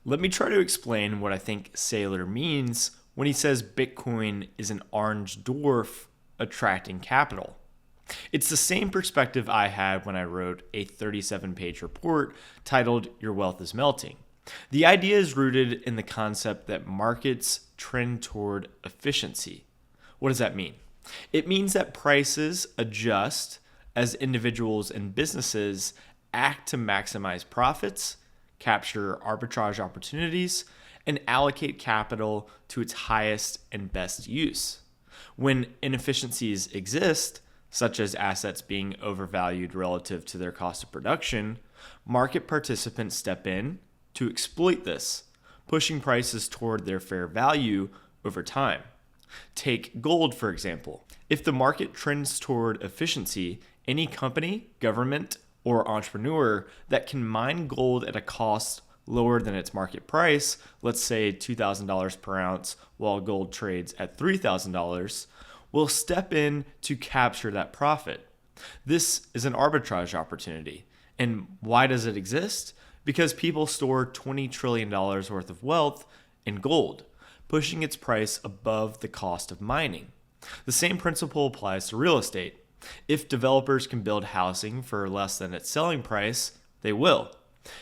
Let me try to explain what I think Saylor means when he says Bitcoin is an orange dwarf attracting capital. It's the same perspective I had when I wrote a 37-page report titled Your Wealth is Melting. The idea is rooted in the concept that markets trend toward efficiency. What does that mean? It means that prices adjust as individuals and businesses act to maximize profits, capture arbitrage opportunities, and allocate capital to its highest and best use. When inefficiencies exist, such as assets being overvalued relative to their cost of production, market participants step in to exploit this, pushing prices toward their fair value over time. Take gold, for example. If the market trends toward efficiency, any company, government, or entrepreneur that can mine gold at a cost lower than its market price, let's say $2,000 per ounce, while gold trades at $3,000, will step in to capture that profit. This is an arbitrage opportunity. And why does it exist? Because people store $20 trillion worth of wealth in gold, pushing its price above the cost of mining. The same principle applies to real estate. If developers can build housing for less than its selling price, they will.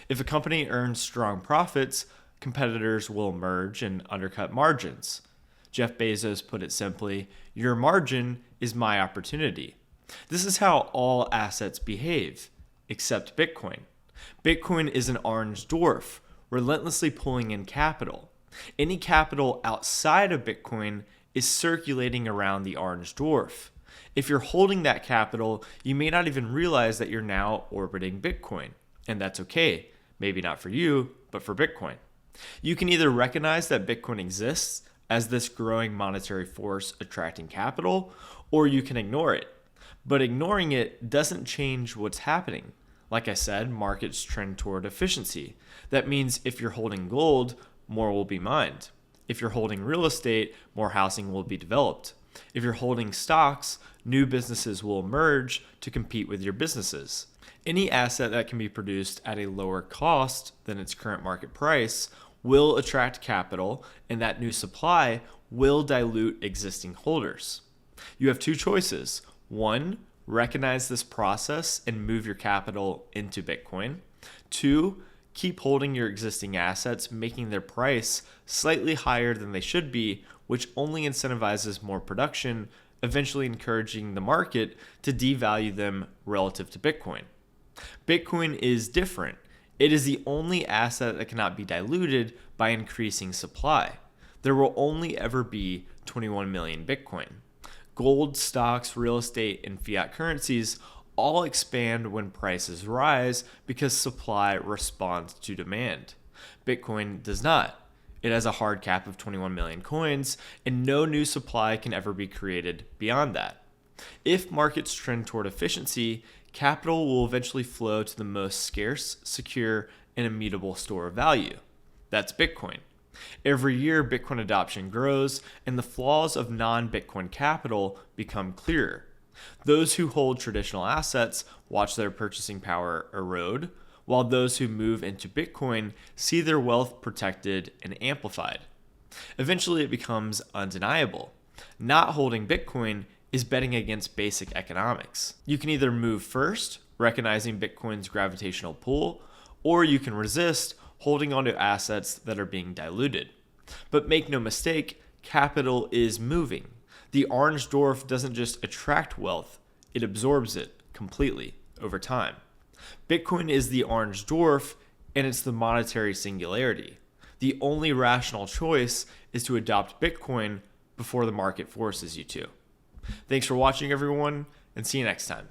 If a company earns strong profits, competitors will emerge and undercut margins. Jeff Bezos put it simply, your margin is my opportunity. This is how all assets behave, except Bitcoin. Bitcoin is an orange dwarf, relentlessly pulling in capital. Any capital outside of Bitcoin is circulating around the orange dwarf. If you're holding that capital, you may not even realize that you're now orbiting Bitcoin. And that's okay. Maybe not for you, but for Bitcoin. You can either recognize that Bitcoin exists as this growing monetary force attracting capital, or you can ignore it. But ignoring it doesn't change what's happening. Like I said, markets trend toward efficiency. That means if you're holding gold, more will be mined. If you're holding real estate, more housing will be developed. If you're holding stocks, new businesses will emerge to compete with your businesses. Any asset that can be produced at a lower cost than its current market price will attract capital, and that new supply will dilute existing holders. You have two choices. One, recognize this process and move your capital into Bitcoin. Two, keep holding your existing assets, making their price slightly higher than they should be, which only incentivizes more production, eventually encouraging the market to devalue them relative to Bitcoin. Bitcoin is different. It is the only asset that cannot be diluted by increasing supply. There will only ever be 21 million Bitcoin. Gold, stocks, real estate, and fiat currencies all expand when prices rise because supply responds to demand. Bitcoin does not. It has a hard cap of 21 million coins, and no new supply can ever be created beyond that. If markets trend toward efficiency, capital will eventually flow to the most scarce, secure, and immutable store of value. That's Bitcoin. Every year, Bitcoin adoption grows, and the flaws of non-Bitcoin capital become clearer. Those who hold traditional assets watch their purchasing power erode, while those who move into Bitcoin see their wealth protected and amplified. Eventually, it becomes undeniable. Not holding Bitcoin is betting against basic economics. You can either move first, recognizing Bitcoin's gravitational pull, or you can resist, holding onto assets that are being diluted. But make no mistake, capital is moving. The orange dwarf doesn't just attract wealth, it absorbs it completely over time. Bitcoin is the orange dwarf, and it's the monetary singularity. The only rational choice is to adopt Bitcoin before the market forces you to. Thanks for watching, everyone, and see you next time.